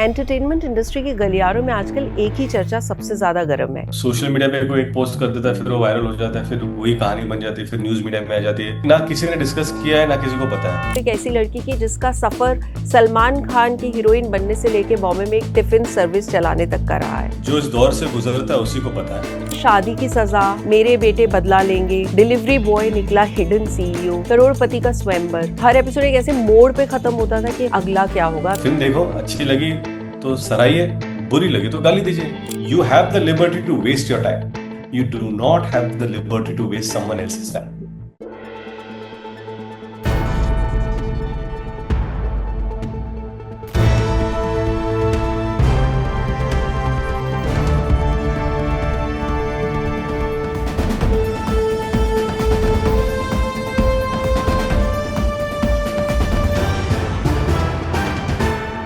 Entertainment industry के गलियारों में आजकल एक ही चर्चा सबसे ज्यादा गर्म है। सोशल मीडिया पे कोई एक पोस्ट कर देता है, फिर वो वायरल हो जाता है, फिर वही कहानी बन जाती है, फिर न्यूज मीडिया में आ जाती है। ना किसी ने डिस्कस किया है, ना किसी को पता है। एक ऐसी लड़की की जिसका सफर सलमान खान की हीरोइन बनने से लेके बॉम्बे में एक टिफिन सर्विस चलाने तक का रहा है। जो इस दौर से गुजरता है उसी को पता है। शादी की सजा, मेरे बेटे बदला लेंगे, डिलीवरी बॉय निकला हिडन सीईओ, करोड़पति का स्वयंवर। हर एपिसोड एक ऐसे मोड़ पे खत्म होता था कि अगला क्या होगा। फिल्म देखो, अच्छी लगी तो सराहिए, बुरी लगी तो गाली दीजिए। You have the liberty to waste your time, you do not have the liberty to waste someone else's time.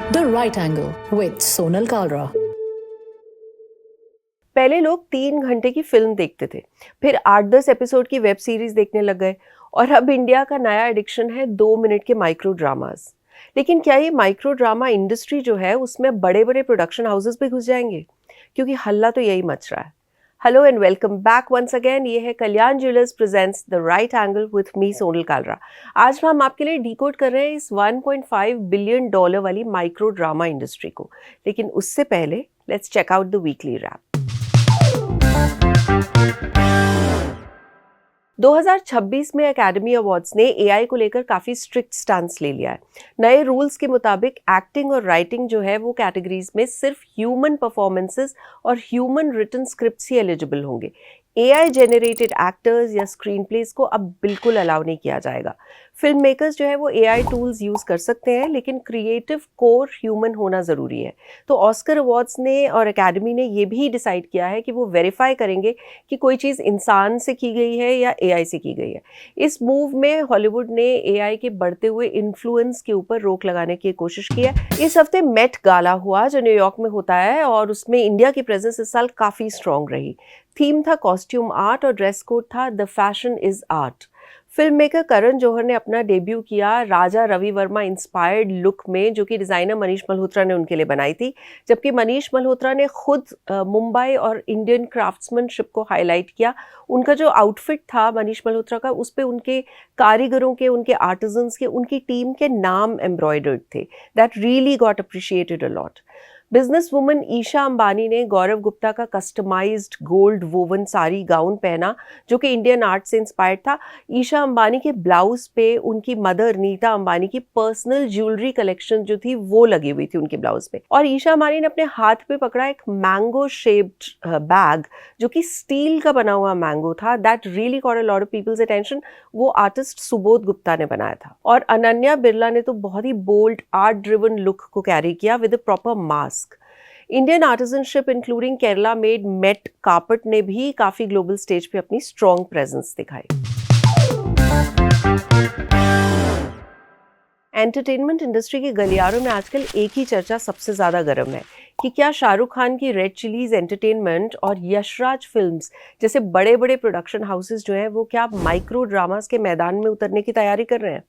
The Right Angle with Sonal Kalra. पहले लोग 3 घंटे की फिल्म देखते थे, फिर 8-10 एपिसोड की वेब सीरीज देखने लग गए और अब इंडिया का नया एडिक्शन है 2 मिनट के माइक्रो ड्रामास। लेकिन क्या ये माइक्रो ड्रामा इंडस्ट्री जो है उसमें बड़े बड़े प्रोडक्शन हाउसेस भी घुस जाएंगे? क्योंकि हल्ला तो यही मच रहा है। Hello and welcome back once again. ये है Kalyan jewellers presents the right angle with me Sonal Kalra. आज हम आपके लिए डिकोड कर रहे हैं इस $1.5 बिलियन वाली माइक्रो ड्रामा इंडस्ट्री को। लेकिन उससे पहले let's check out the weekly wrap. 2026 में एकेडमी अवार्ड्स ने एआई को लेकर काफी स्ट्रिक्ट स्टांस ले लिया है। नए रूल्स के मुताबिक एक्टिंग और राइटिंग जो है वो कैटेगरीज में सिर्फ ह्यूमन परफॉर्मेंसेस और ह्यूमन रिटन स्क्रिप्ट्स ही एलिजिबल होंगे। एआई जेनरेटेड एक्टर्स या स्क्रीन प्लेस को अब बिल्कुल अलाउ नहीं किया जाएगा। फिल्म मेकर्स जो है वो एआई टूल्स यूज कर सकते हैं, लेकिन क्रिएटिव कोर ह्यूमन होना जरूरी है। तो ऑस्कर अवार्ड्स ने और एकेडमी ने ये भी डिसाइड किया है कि वो वेरीफाई करेंगे कि कोई चीज़ इंसान से की गई है या एआई से की गई है। इस मूव में हॉलीवुड ने एआई के बढ़ते हुए इन्फ्लुएंस के ऊपर रोक लगाने की कोशिश की है। इस हफ्ते मेट गाला हुआ जो न्यूयॉर्क में होता है और उसमें इंडिया की प्रेजेंस इस साल काफ़ी स्ट्रॉन्ग रही। थीम था कॉस्ट्यूम आर्ट और ड्रेस कोड था the fashion is art. Film maker Karan Johar ने अपना डेब्यू किया राजा रवि वर्मा इंस्पायर्ड लुक में, जो कि डिज़ाइनर मनीष मल्होत्रा ने उनके लिए बनाई थी। जबकि मनीष मल्होत्रा ने खुद मुंबई और इंडियन क्राफ्ट्समैनशिप को हाईलाइट किया। उनका जो आउटफिट था मनीष मल्होत्रा का, उस पर उनके कारीगरों के, उनके आर्टिजन्स के, उनकी टीम के नाम एम्ब्रॉयडर्ड थे। That really got appreciated a lot. Business woman Isha Ambani ने गौरव गुप्ता का customised gold woven sari gown पहना, जो कि इंडियन आर्ट से इंस्पायर्ड था। ईशा अंबानी के ब्लाउज पे उनकी मदर नीता अंबानी की पर्सनल ज्वेलरी कलेक्शन जो थी वो लगी हुई थी उनके ब्लाउज पे। और ईशा अंबानी ने अपने हाथ पे पकड़ा एक मैंगो शेप्ड बैग, जो कि स्टील का बना हुआ मैंगो था। That really caught a lot of people's attention. वो आर्टिस्ट सुबोध गुप्ता ने बनाया था। और अनन्या बिरला ने तो बहुत ही बोल्ड आर्ट ड्रिवन लुक को कैरी किया with a proper mask. Indian artisanship including Kerala made mat carpet ने भी काफी ग्लोबल स्टेज पे अपनी स्ट्रॉन्ग प्रेजेंस दिखाई। एंटरटेनमेंट इंडस्ट्री के गलियारों में आजकल एक ही चर्चा सबसे ज्यादा गर्म है कि क्या शाहरुख खान की रेड चिलीज एंटरटेनमेंट और यशराज फिल्म्स जैसे बड़े बड़े प्रोडक्शन हाउसेस जो हैं वो क्या माइक्रो ड्रामास के मैदान में उतरने की तैयारी कर रहे हैं।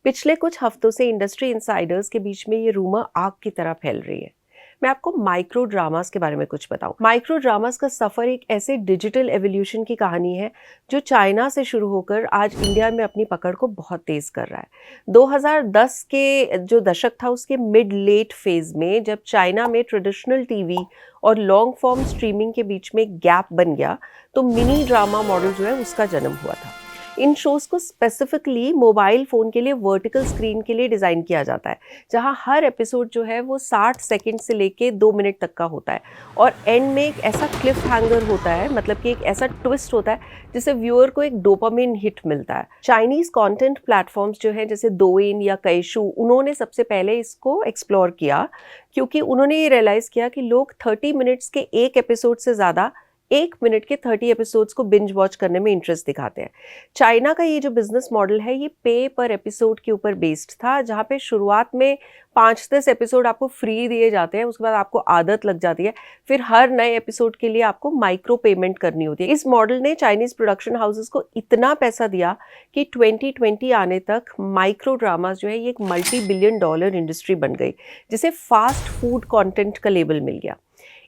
पिछले कुछ हफ्तों से इंडस्ट्री इनसाइडर्स के बीच में ये रूमर आग की तरह फैल रही है। मैं आपको माइक्रो ड्रामास के बारे में कुछ बताऊं। माइक्रो ड्रामास का सफर एक ऐसे डिजिटल एवोल्यूशन की कहानी है जो चाइना से शुरू होकर आज इंडिया में अपनी पकड़ को बहुत तेज कर रहा है। 2010 के जो दशक था उसके मिड लेट फेज में, जब चाइना में ट्रेडिशनल टीवी और लॉन्ग फॉर्म स्ट्रीमिंग के बीच में गैप बन गया, तो मिनी ड्रामा मॉडल जो है उसका जन्म हुआ था। इन शोज़ को स्पेसिफिकली मोबाइल फ़ोन के लिए वर्टिकल स्क्रीन के लिए डिज़ाइन किया जाता है, जहां हर एपिसोड जो है वो 60 सेकंड से लेके 2 मिनट तक का होता है और एंड में एक ऐसा क्लिफ हैंगर होता है, मतलब कि एक ऐसा ट्विस्ट होता है जिससे व्यूअर को एक डोपामिन हिट मिलता है। चाइनीज़ कंटेंट प्लेटफॉर्म्स जो हैं जैसे डोइन या कैशू, उन्होंने सबसे पहले इसको एक्सप्लोर किया क्योंकि उन्होंने ये रियलाइज़ किया कि लोग 30 मिनट्स के एक एपिसोड से ज़्यादा 1 मिनट के 30 एपिसोड्स को बिंज वॉच करने में इंटरेस्ट दिखाते हैं। चाइना का ये जो बिजनेस मॉडल है ये पे पर एपिसोड के ऊपर बेस्ड था, जहाँ पे शुरुआत में 5-10 एपिसोड आपको फ्री दिए जाते हैं, उसके बाद आपको आदत लग जाती है, फिर हर नए एपिसोड के लिए आपको माइक्रो पेमेंट करनी होती है। इस मॉडल ने चाइनीज प्रोडक्शन हाउसेस को इतना पैसा दिया कि 2020 आने तक माइक्रो ड्रामास जो है ये एक मल्टी-बिलियन डॉलर इंडस्ट्री बन गई, जिसे फास्ट फूड कंटेंट का लेबल मिल गया।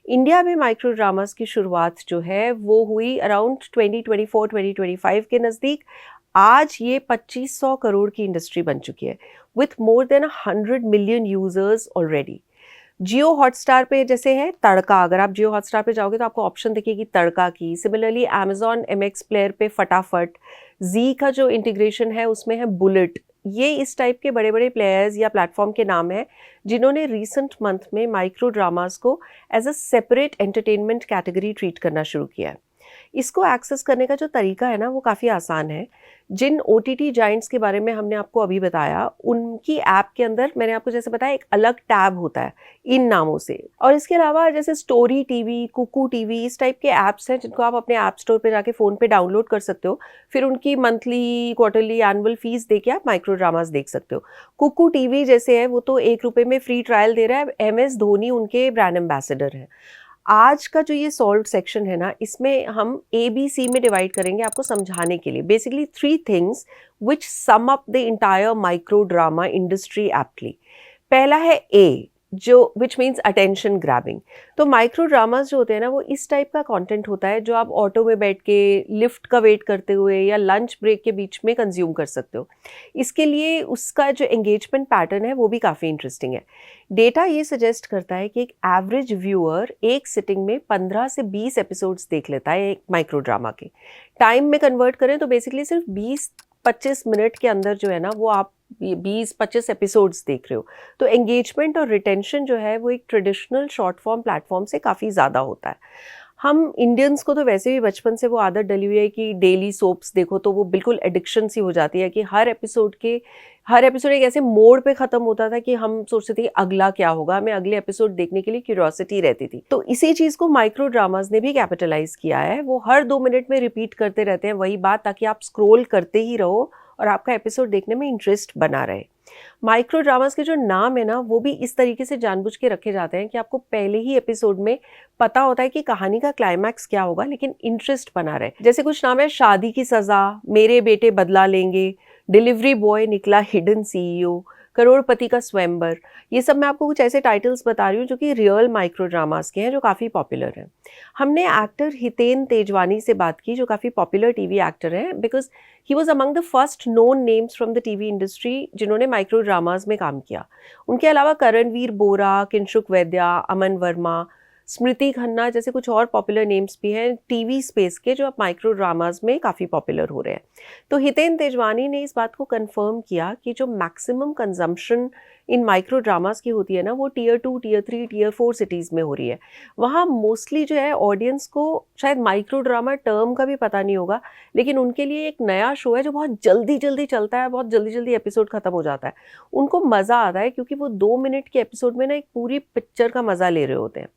इंडिया में माइक्रो ड्रामास की शुरुआत जो है वो हुई अराउंड 2024-2025 के नज़दीक। आज ये 2500 करोड़ की इंडस्ट्री बन चुकी है with more than 100 million users already. Jio Hotstar पे जैसे है तड़का, अगर आप जियो हॉटस्टार पे जाओगे तो आपको ऑप्शन दिखेगी तड़का की। सिमिलरली अमेजॉन MX प्लेयर पे फटाफट, जी का जो इंटीग्रेशन है उसमें है बुलेट। ये इस टाइप के बड़े बड़े प्लेयर्स या प्लेटफॉर्म के नाम हैं जिन्होंने रिसेंट मंथ में माइक्रो ड्रामास को as a separate entertainment category treat करना शुरू किया है। इसको एक्सेस करने का जो तरीका है ना वो काफ़ी आसान है। जिन OTT जाइंट्स के बारे में हमने आपको अभी बताया, उनकी ऐप के अंदर मैंने आपको जैसे बताया एक अलग टैब होता है इन नामों से। और इसके अलावा जैसे स्टोरी टीवी, कुकू टीवी, इस टाइप के ऐप्स हैं जिनको आप अपने ऐप स्टोर पे जाके फ़ोन पे डाउनलोड कर सकते हो। फिर उनकी मंथली, क्वार्टरली, एनुअल फीस दे के आप माइक्रो ड्रामास देख सकते हो। कुकू टीवी जैसे है वो तो ₹1 में फ्री ट्रायल दे रहा है। MS धोनी उनके ब्रांड एम्बेसडर हैं। आज का जो ये सॉल्व सेक्शन है ना, इसमें हम ABC में डिवाइड करेंगे आपको समझाने के लिए। Basically 3 things which sum up the entire micro drama industry aptly. पहला है A, जो विच मीन्स अटेंशन ग्रैबिंग। तो माइक्रो ड्रामास जो होते हैं ना वो इस टाइप का कंटेंट होता है जो आप ऑटो में बैठ के, लिफ्ट का वेट करते हुए या लंच ब्रेक के बीच में कंज्यूम कर सकते हो। इसके लिए उसका जो एंगेजमेंट पैटर्न है वो भी काफ़ी इंटरेस्टिंग है। डेटा ये सजेस्ट करता है कि एक एवरेज व्यूअर एक सिटिंग में 15 से 20 एपिसोड्स देख लेता है एक माइक्रो ड्रामा के। टाइम में कन्वर्ट करें तो बेसिकली सिर्फ 20-25 मिनट के अंदर जो है ना वो आप 20-25 एपिसोड्स देख रहे हो। तो एंगेजमेंट और रिटेंशन जो है वो एक ट्रेडिशनल शॉर्ट फॉर्म प्लेटफॉर्म से काफ़ी ज़्यादा होता है। हम इंडियंस को तो वैसे भी बचपन से वो आदत डली हुई है कि डेली सोप्स देखो तो वो बिल्कुल एडिक्शन सी हो जाती है कि हर एपिसोड एक ऐसे मोड़ पे ख़त्म होता था कि हम सोचते थे कि अगला क्या होगा, हमें अगले एपिसोड देखने के लिए क्यूरियोसिटी रहती थी। तो इसी चीज़ को माइक्रो ड्रामास ने भी कैपिटलाइज किया है। वो हर 2 मिनट में रिपीट करते रहते हैं वही बात, ताकि आप स्क्रोल करते ही रहो और आपका एपिसोड देखने में इंटरेस्ट बना रहे। माइक्रो ड्रामास के जो नाम है ना वो भी इस तरीके से जानबूझ के रखे जाते हैं कि आपको पहले ही एपिसोड में पता होता है कि कहानी का क्लाइमैक्स क्या होगा, लेकिन इंटरेस्ट बना रहे। जैसे कुछ नाम है शादी की सज़ा, मेरे बेटे बदला लेंगे, डिलीवरी बॉय निकला हिडन CEO, करोड़पति का स्वयंवर। ये सब मैं आपको कुछ ऐसे टाइटल्स बता रही हूँ जो कि रियल माइक्रो ड्रामास के हैं, जो काफ़ी पॉपुलर हैं। हमने एक्टर हितेन तेजवानी से बात की जो काफ़ी पॉपुलर टीवी एक्टर हैं, because he was among the first known names from the TV industry जिन्होंने माइक्रो ड्रामास में काम किया। उनके अलावा करणवीर बोरा, किंशुक वैद्या, अमन वर्मा, स्मृति खन्ना जैसे कुछ और पॉपुलर नेम्स भी हैं टीवी स्पेस के जो अब माइक्रो ड्रामास में काफ़ी पॉपुलर हो रहे हैं। तो हितेन तेजवानी ने इस बात को कंफर्म किया कि जो maximum consumption in micro dramas की होती है ना वो Tier 2, Tier 3, Tier 4 सिटीज़ में हो रही है। वहाँ मोस्टली जो है ऑडियंस को शायद माइक्रो ड्रामा टर्म का भी पता नहीं होगा, लेकिन उनके लिए एक नया शो है जो बहुत जल्दी जल्दी चलता है, बहुत जल्दी जल्दी एपिसोड ख़त्म हो जाता है। उनको मज़ा आता है क्योंकि वो 2 मिनट के एपिसोड में ना एक पूरी पिक्चर का मज़ा ले रहे होते हैं।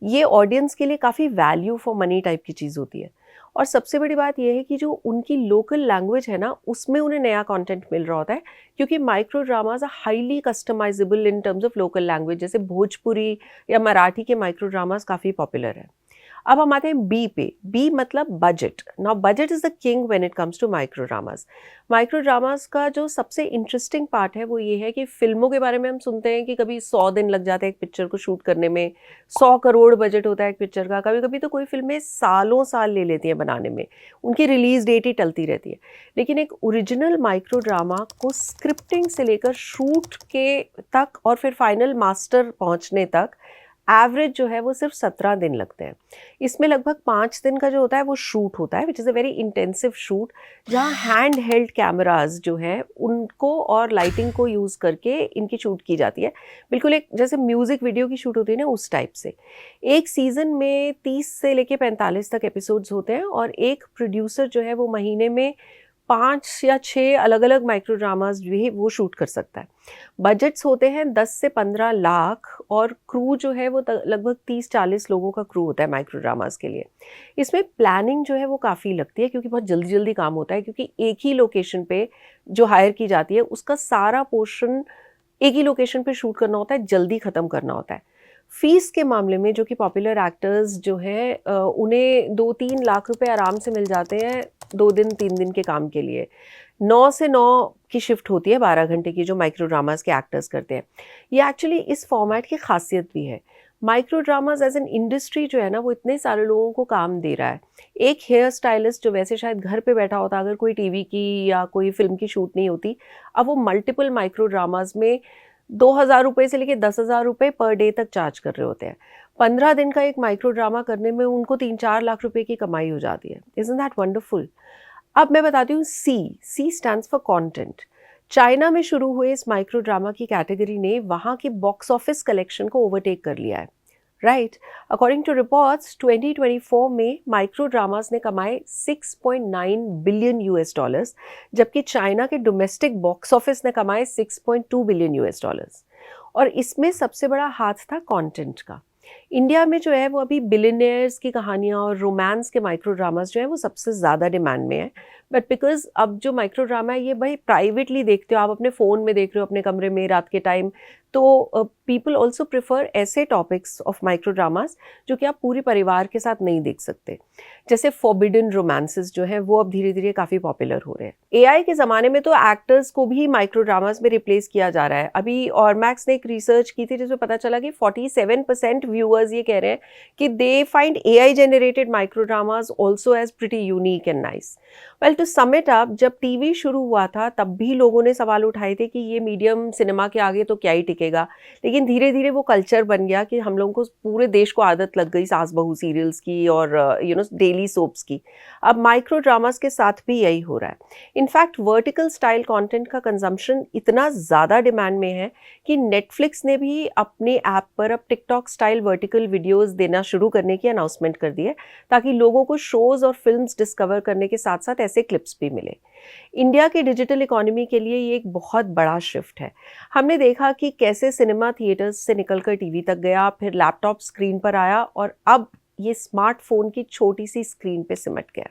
ये ऑडियंस के लिए काफ़ी वैल्यू फॉर मनी टाइप की चीज़ होती है। और सबसे बड़ी बात यह है कि जो उनकी लोकल लैंग्वेज है ना उसमें उन्हें नया कंटेंट मिल रहा होता है, क्योंकि micro dramas are highly customisable in terms of local language. जैसे भोजपुरी या मराठी के माइक्रो ड्रामाज काफ़ी पॉपुलर है। अब हम आते हैं B पे। B मतलब budget. Now budget is the king when it comes to micro dramas. Micro dramas का जो सबसे इंटरेस्टिंग पार्ट है वो ये है कि फिल्मों के बारे में हम सुनते हैं कि कभी 100 दिन लग जाते हैं एक पिक्चर को शूट करने में, 100 करोड़ बजट होता है एक पिक्चर का। कभी कभी तो कोई फिल्में सालों साल ले लेती हैं बनाने में, उनकी रिलीज़ डेट ही टलती रहती है। लेकिन एक ओरिजिनल माइक्रो ड्रामा को स्क्रिप्टिंग से लेकर शूट के तक और फिर फाइनल मास्टर पहुँचने तक एवरेज जो है वो सिर्फ 17 दिन लगते हैं। इसमें लगभग 5 दिन का जो होता है वो शूट होता है, which is a very intensive shoot, जहाँ हैंड हेल्ड कैमराज जो है उनको और लाइटिंग को यूज़ करके इनकी शूट की जाती है। बिल्कुल एक जैसे म्यूज़िक वीडियो की शूट होती है ना उस टाइप से। एक सीज़न में 30 से लेके 45 तक एपिसोड्स होते हैं और एक प्रोड्यूसर जो है वो महीने में 5 या 6 अलग अलग माइक्रो ड्रामाज भी वो शूट कर सकता है। बजट्स होते हैं 10 से 15 लाख और क्रू जो है वो लगभग 30-40 लोगों का क्रू होता है माइक्रो ड्रामाज के लिए। इसमें प्लानिंग जो है वो काफ़ी लगती है क्योंकि बहुत जल्दी जल्दी काम होता है, क्योंकि एक ही लोकेशन पे जो हायर की जाती है उसका सारा पोर्शन एक ही लोकेशन पे शूट करना होता है, जल्दी ख़त्म करना होता है। फीस के मामले में जो कि पॉपुलर एक्टर्स जो हैं उन्हें 2-3 लाख रुपए आराम से मिल जाते हैं 2 दिन 3 दिन के काम के लिए। 9 से 9 की शिफ्ट होती है 12 घंटे की, जो माइक्रो ड्रामास के एक्टर्स करते हैं। ये एक्चुअली इस फॉर्मेट की खासियत भी है। Micro dramas as an industry जो है ना वो इतने सारे लोगों को काम दे रहा है। एक हेयर स्टाइलिस्ट जो वैसे शायद घर पे बैठा होता अगर कोई टीवी की या कोई फिल्म की शूट नहीं होती, अब वो मल्टीपल माइक्रो ड्रामास में 2,000 रुपये से लेकर 10,000 रुपये पर डे तक चार्ज कर रहे होते हैं। 15 दिन का एक माइक्रो ड्रामा करने में उनको 3-4 लाख रुपए की कमाई हो जाती है। Isn't that wonderful? अब मैं बताती हूँ C stands for content. China में शुरू हुए इस माइक्रो ड्रामा की कैटेगरी ने वहाँ की बॉक्स ऑफिस कलेक्शन को ओवरटेक कर लिया है। राइट, अकॉर्डिंग टू रिपोर्ट्स 2024 में माइक्रो ड्रामास ने कमाए 6.9 बिलियन US डॉलर्स, जबकि चाइना के डोमेस्टिक बॉक्स ऑफिस ने कमाए 6.2 बिलियन US डॉलर्स। और इसमें सबसे बड़ा हाथ था कंटेंट का। इंडिया में जो है वो अभी बिलियनियर्स की कहानियाँ और रोमांस के माइक्रो ड्रामास जो है वो सबसे ज़्यादा डिमांड में है। बट बिकॉज अब जो माइक्रो ड्रामा है ये भाई प्राइवेटली देखते हो, आप अपने फ़ोन में देख रहे हो अपने कमरे में रात के टाइम, तो पीपल ऑल्सो प्रेफर ऐसे टॉपिक्स ऑफ माइक्रो ड्रामास जो कि आप पूरे परिवार के साथ नहीं देख सकते। जैसे फॉरबिडन रोमांसेस जो हैं वो अब धीरे धीरे काफ़ी पॉपुलर हो रहे हैं। एआई के ज़माने में तो एक्टर्स को भी माइक्रो ड्रामास में रिप्लेस किया जा रहा है। अभी ऑरमैक्स ने एक रिसर्च की थी जिसमें पता चला कि 47% व्यूअर्स ये कह रहे हैं कि they find AI generated micro dramas also as pretty unique and nice. Well, to sum it up, जब टीवी शुरू हुआ था तब भी लोगों ने सवाल उठाए थे कि ये मीडियम सिनेमा के आगे तो क्या ही टिकेगा, लेकिन धीरे धीरे वो कल्चर बन गया कि हम लोगों को पूरे देश को आदत लग गई सास बहू सीरियल्स की और डेली सोप्स की। अब माइक्रो ड्रामास के साथ भी यही हो रहा है। इनफैक्ट वर्टिकल स्टाइल कंटेंट का कंजम्पशन इतना ज़्यादा डिमांड में है कि नेटफ्लिक्स ने भी अपने ऐप पर अब टिकटॉक स्टाइल वर्टिकल वीडियोस देना शुरू करने की अनाउंसमेंट कर दी है, ताकि लोगों को शोज़ और फिल्म्स डिस्कवर करने के साथ साथ ऐसे क्लिप्स भी मिले। इंडिया की डिजिटल इकोनॉमी के लिए ये एक बहुत बड़ा शिफ्ट है। हमने देखा कि कैसे सिनेमा थिएटर्स से निकलकर टीवी तक गया, फिर लैपटॉप स्क्रीन पर आया और अब ये स्मार्टफोन की छोटी सी स्क्रीन पे सिमट गया।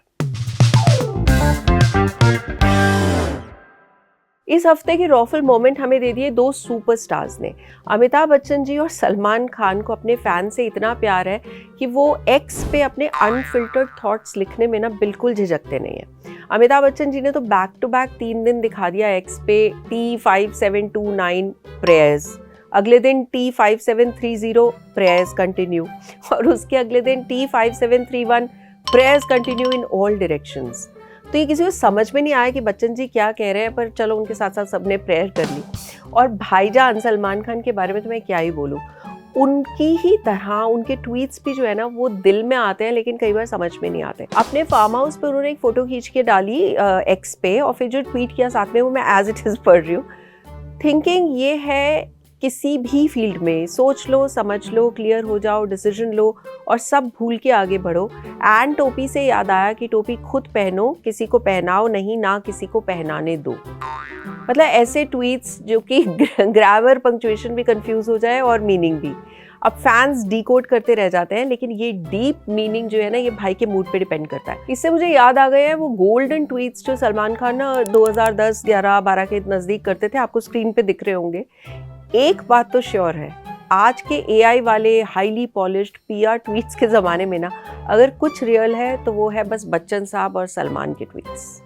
इस हफ्ते की रॉफल मोमेंट हमें दे दिए 2 सुपरस्टार्स ने। अमिताभ बच्चन जी और सलमान खान को अपने फैन से इतना प्यार है कि वो एक्स पे अपने अनफिल्टर्ड थॉट्स लिखने में ना बिल्कुल झिझकते नहीं हैं। अमिताभ बच्चन जी ने तो बैक टू बैक 3 दिन दिखा दिया एक्स पे T5729 प्रेयर्स, अगले दिन T5730 प्रेयर्स कंटिन्यू और उसके अगले दिन T5731 prayers continue in all directions. तो ये किसी को समझ में नहीं आया कि बच्चन जी क्या कह रहे हैं, पर चलो उनके साथ साथ सबने प्रेयर कर ली। और भाईजान सलमान खान के बारे में तो मैं क्या ही बोलूँ, उनकी ही तरह उनके ट्वीट्स भी जो है ना वो दिल में आते हैं लेकिन कई बार समझ में नहीं आते। अपने फार्म हाउस पर उन्होंने एक फ़ोटो खींच के डाली एक्स पे और फिर जो ट्वीट किया साथ में वो मैं एज इट इज़ पढ़ रही हूँ। थिंकिंग ये है किसी भी फील्ड में सोच लो, समझ लो, क्लियर हो जाओ, डिसीजन लो और सब भूल के आगे बढ़ो। एंड टोपी से याद आया कि टोपी खुद पहनो, किसी को पहनाओ नहीं, ना किसी को पहनाने दो। मतलब ऐसे ट्वीट्स जो कि ग्रामर पंक्चुएशन भी कंफ्यूज हो जाए और मीनिंग भी। अब फैंस डिकोड करते रह जाते हैं, लेकिन ये डीप मीनिंग जो है ना ये भाई के मूड पे डिपेंड करता है। इससे मुझे याद आ गया है वो गोल्डन ट्वीट्स जो सलमान खान ना 2010, 11, 12 के नज़दीक करते थे, आपको स्क्रीन पे दिख रहे होंगे। एक बात तो श्योर है, आज के एआई वाले हाईली पॉलिश्ड पीआर ट्वीट्स के ज़माने में ना अगर कुछ रियल है तो वो है बस बच्चन साहब और सलमान के ट्वीट्स।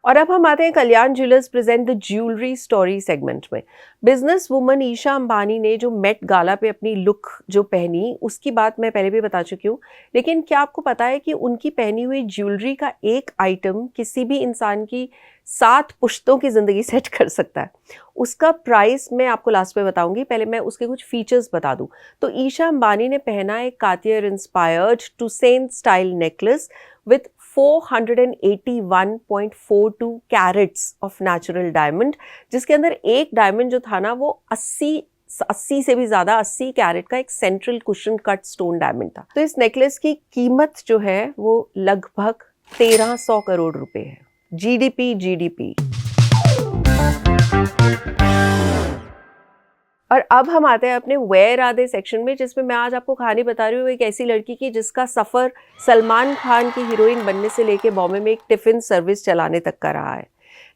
और अब हम आते हैं Kalyan jewellers present the jewellery story segment में। बिजनेस वुमन ईशा अंबानी ने जो मेट गाला पे अपनी लुक जो पहनी उसकी बात मैं पहले भी बता चुकी हूँ, लेकिन क्या आपको पता है कि उनकी पहनी हुई ज्वेलरी का एक आइटम किसी भी इंसान की 7 पुश्तों की ज़िंदगी सेट कर सकता है। उसका प्राइस मैं आपको लास्ट में बताऊंगी, पहले मैं उसके कुछ फीचर्स बता दूं। तो ईशा अंबानी ने पहना एक Cartier inspired Toussaint style necklace with 481.42 carats of natural diamond, जिसके अंदर एक डायमंड जो था ना वो 80 80 से भी ज़्यादा 80 कैरेट का एक central cushion cut stone diamond था। तो इस नेकलेस की कीमत जो है वो लगभग 1300 करोड़ रुपए है। जीडीपी। और अब हम आते हैं अपने वेयर आधे सेक्शन में, जिसमें मैं आज आपको कहानी बता रही हूँ एक ऐसी लड़की की जिसका सफ़र सलमान खान की हीरोइन बनने से लेके बॉम्बे में एक टिफ़िन सर्विस चलाने तक का रहा है।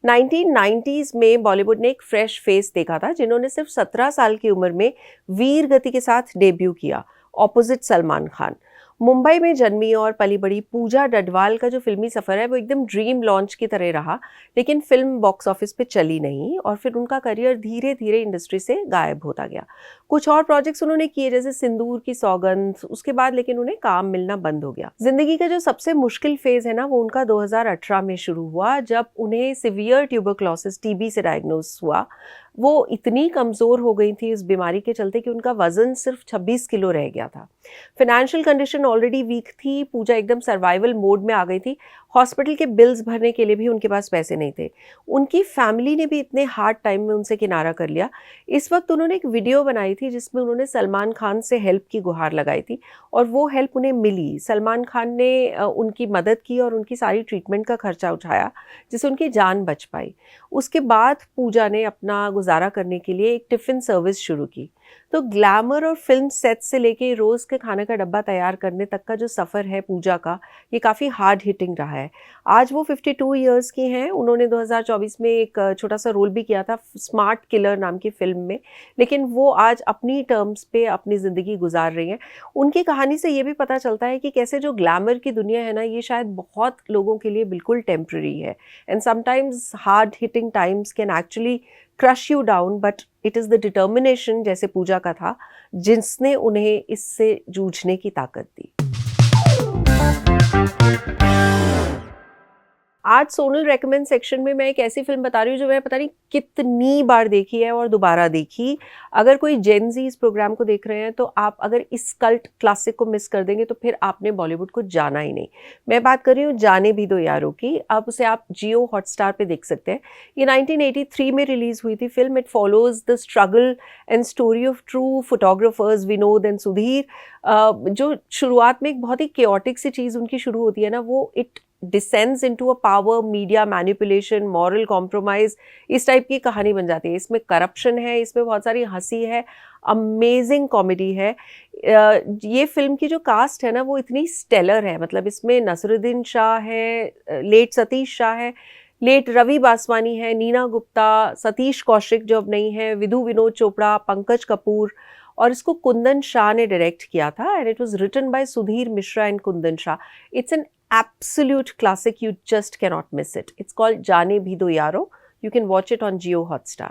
1990s में बॉलीवुड ने एक फ्रेश फेस देखा था, जिन्होंने सिर्फ 17 साल की उम्र में वीर गति के साथ डेब्यू किया ऑपोजिट सलमान खान। मुंबई में जन्मी और पली बड़ी पूजा डडवाल का जो फिल्मी सफ़र है वो एकदम ड्रीम लॉन्च की तरह रहा, लेकिन फिल्म बॉक्स ऑफिस पे चली नहीं और फिर उनका करियर धीरे धीरे इंडस्ट्री से गायब होता गया। कुछ और प्रोजेक्ट्स उन्होंने किए जैसे सिंदूर की सौगंध, उसके बाद लेकिन उन्हें काम मिलना बंद हो गया। जिंदगी का जो सबसे मुश्किल फेज है ना वो उनका 2018 में शुरू हुआ, जब उन्हें सिवियर ट्यूबरक्लोसिस टीबी से डायग्नोस हुआ। वो इतनी कमज़ोर हो गई थी इस बीमारी के चलते कि उनका वज़न सिर्फ 26 किलो रह गया था। फाइनेंशियल कंडीशन ऑलरेडी वीक थी, पूजा एकदम सर्वाइवल मोड में आ गई थी। हॉस्पिटल के बिल्स भरने के लिए भी उनके पास पैसे नहीं थे। उनकी फैमिली ने भी इतने हार्ड टाइम में उनसे किनारा कर लिया। इस वक्त उन्होंने एक वीडियो बनाई थी जिसमें उन्होंने सलमान खान से हेल्प की गुहार लगाई थी और वो हेल्प उन्हें मिली। सलमान खान ने उनकी मदद की और उनकी सारी ट्रीटमेंट का खर्चा उठाया, जिससे उनकी जान बच पाई। उसके बाद पूजा ने अपना गुजारा करने के लिए एक टिफ़िन सर्विस शुरू की। तो ग्लैमर और फिल्म सेट से लेके रोज़ के खाने का डब्बा तैयार करने तक का जो सफ़र है पूजा का, ये काफ़ी हार्ड हिटिंग रहा है। आज वो 52 इयर्स की हैं। उन्होंने 2024 में एक छोटा सा रोल भी किया था स्मार्ट किलर नाम की फ़िल्म में, लेकिन वो आज अपनी टर्म्स पे अपनी ज़िंदगी गुजार रही हैं। उनकी कहानी से ये भी पता चलता है कि कैसे जो ग्लैमर की दुनिया है ना, ये शायद बहुत लोगों के लिए बिल्कुल टेम्प्रेरी है and sometimes hard hitting times can actually crush you down, but it is the determination जैसे पूजा का था जिसने उन्हें इससे जूझने की ताकत दी। आज सोनल रेकमेंड सेक्शन में मैं एक ऐसी फिल्म बता रही हूँ जो मैंने पता नहीं कितनी बार देखी है और दोबारा देखी। अगर कोई जेन ज़ी इस प्रोग्राम को देख रहे हैं तो आप अगर इस कल्ट क्लासिक को मिस कर देंगे तो फिर आपने बॉलीवुड को जाना ही नहीं। मैं बात कर रही हूँ जाने भी दो यारों की। अब उसे आप जियो हॉटस्टार पे देख सकते हैं। ये 1983 में रिलीज़ हुई थी film. It follows the struggle and story of true photographers Vinod and Sudhir. जो शुरुआत में एक बहुत ही केओटिक सी चीज़ उनकी शुरू होती है ना, वो it descends into a power, media manipulation, moral compromise, इस टाइप की कहानी बन जाती है। इसमें करप्शन है, इसमें बहुत सारी हंसी है, अमेजिंग कॉमेडी है। ये फिल्म की जो कास्ट है ना वो इतनी स्टेलर है। मतलब इसमें नसरुद्दीन शाह है, लेट सतीश शाह है, लेट रवि बासवानी है, नीना गुप्ता, सतीश कौशिक जो अब नहीं है, विधु विनोद चोपड़ा, पंकज कपूर, और इसको कुंदन शाह ने डायरेक्ट किया था and it was written by Sudhir Mishra and Kundan Shah. It's an absolute classic, you just cannot miss it. It's called जाने भी दो यारो. You can watch it on Jio Hotstar.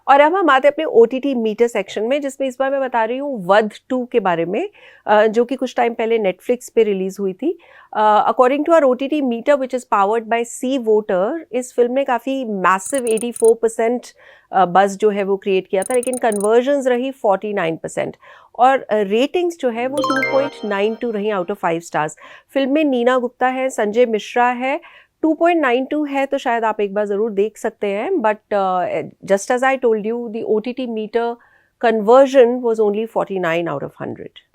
और अब हम आते हैं अपने OTT मीटर सेक्शन में, जिसमें इस बार मैं बता रही हूँ वध 2 के बारे में, जो कि कुछ टाइम पहले नेटफ्लिक्स पे रिलीज हुई थी। According to our OTT meter which is powered by C voter, इस फिल्म ने काफ़ी मैसिव 84% बज़ जो है वो क्रिएट किया था, लेकिन कन्वर्जन्स रही 49% और रेटिंग्स जो है वो 2.92 रही आउट ऑफ 5 स्टार्स। फिल्म में नीना गुप्ता है, संजय मिश्रा है। 2.92 है तो शायद आप एक बार ज़रूर देख सकते हैं, but just as I told you the OTT meter conversion was only 49 out of 100।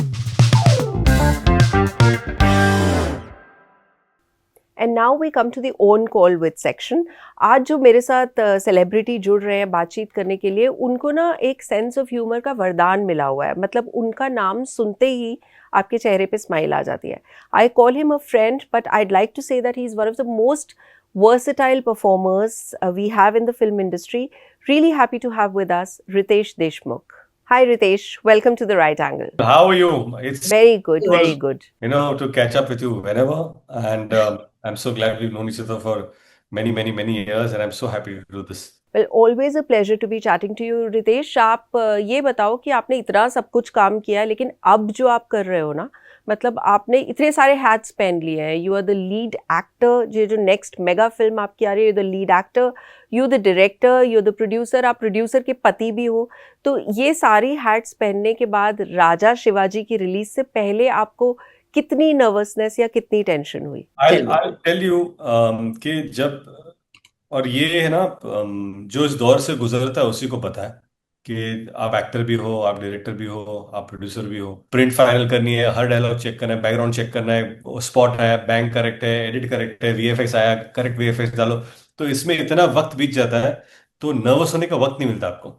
And now we come to the on call with section. आज जो मेरे साथ सेलिब्रिटी जुड़ रहे हैं बातचीत करने के लिए, उनको ना एक सेंस ऑफ ह्यूमर का वरदान मिला हुआ है। मतलब उनका नाम सुनते ही आपके चेहरे पे स्माइल आ जाती है। I call him a friend, but I'd like to say that he is one of the most versatile performers we have in the film industry. Really happy to have with us Ritesh Deshmukh. Hi Ritesh, welcome to The Right Angle. How are you? It's Very good, very good. to catch up with you whenever, and I'm so glad we've known each other for many years, and I'm so happy to do this. Well, always a pleasure to be chatting to you, Ritesh. आप ये बताओ कि आपने इतना सब कुछ काम किया है, लेकिन अब जो आप कर रहे हो ना, मतलब आपने इतने सारे हैट्स पहन लिए हैं। You are the lead actor, जो नेक्स्ट मेगा फिल्म आपकी आ रही है, you the lead actor, you the director, you the producer, आप प्रोड्यूसर के पति भी हो। तो ये सारी हैट्स पहनने के बाद राजा शिवाजी की रिलीज से पहले आपको कितनी नर्वसनेस या कितनी टेंशन हुई? I'll tell you कि जब और ये है ना, जो इस दौर से गुजरता है उसी को पता है कि आप एक्टर भी हो, आप डायरेक्टर भी हो, आप प्रोड्यूसर भी हो, प्रिंट फाइनल करनी है, हर डायलॉग चेक करना है, बैकग्राउंड चेक करना है, स्पॉट है, बैंक करेक्ट है, एडिट करेक्ट है, वीएफएक्स आया, करेक्ट वीएफएक्स डालो। तो इसमें इतना वक्त बीत जाता है, तो नर्वस होने का वक्त नहीं मिलता आपको।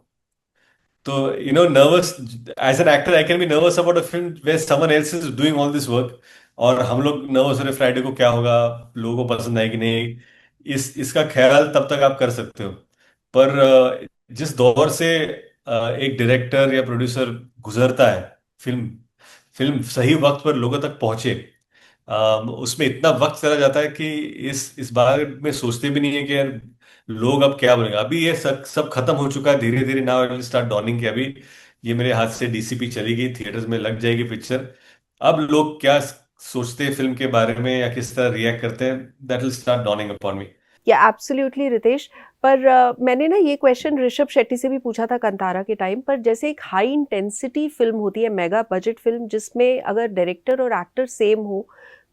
तो nervous, as an actor I can be nervous about a film where someone else is doing all this work, और हम लोग नर्वस हो रहे फ्राइडे को क्या होगा, लोगों को पसंद आएगी नहीं। इसका ख्याल तब तक आप कर सकते हो। पर जिस दौर से एक डायरेक्टर या प्रोड्यूसर गुजरता है, फिल्म फिल्म सही वक्त पर लोगों तक पहुंचे, उसमें इतना वक्त चला जाता है कि इस बारे में सोचते भी नहीं है कि यार लोग अब क्या बोलेंगे। अभी ये सब सब खत्म हो चुका है धीरे धीरे, now it will start dawning कि अभी ये मेरे हाथ से डीसीपी चली गई, थिएटर्स में लग जाएगी पिक्चर। अब लोग क्या सोचते हैं फिल्म के बारे में या किस तरह रिएक्ट करते हैं, that will start dawning upon मी। या एब्सोल्युटली रितेश। पर मैंने ना ये क्वेश्चन ऋषभ शेट्टी से भी पूछा था कंतारा के टाइम पर, जैसे एक हाई इंटेंसिटी फिल्म होती है, मेगा बजट फिल्म, जिसमें अगर डायरेक्टर और एक्टर सेम हो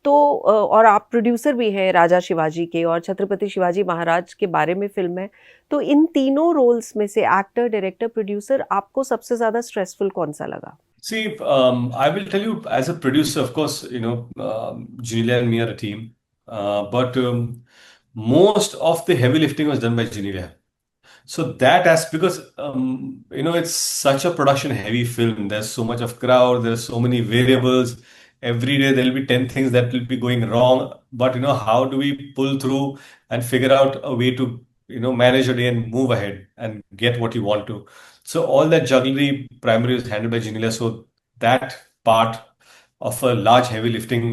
तो और आप प्रोड्यूसर भी हैं राजा शिवाजी के और छत्रपति शिवाजी महाराज के बारे में फिल्म है, तो इन तीनों रोल्स में से एक्टर, डायरेक्टर, प्रोड्यूसर, आपको सबसे ज़्यादा स्ट्रेसफुल कौन सा लगा? See, I will tell you, as a producer, of course, Genelia and me are a team, but most of the heavy lifting was done by Genelia. So that has, because it's such a production heavy film. There's so much of crowd. There's so many variables. Every day there'll be 10 things that will be going wrong. But how do we pull through and figure out a way to manage a day and move ahead and get what you want to. So all that jugglery primary is handled by Genelia. So that part of a large heavy lifting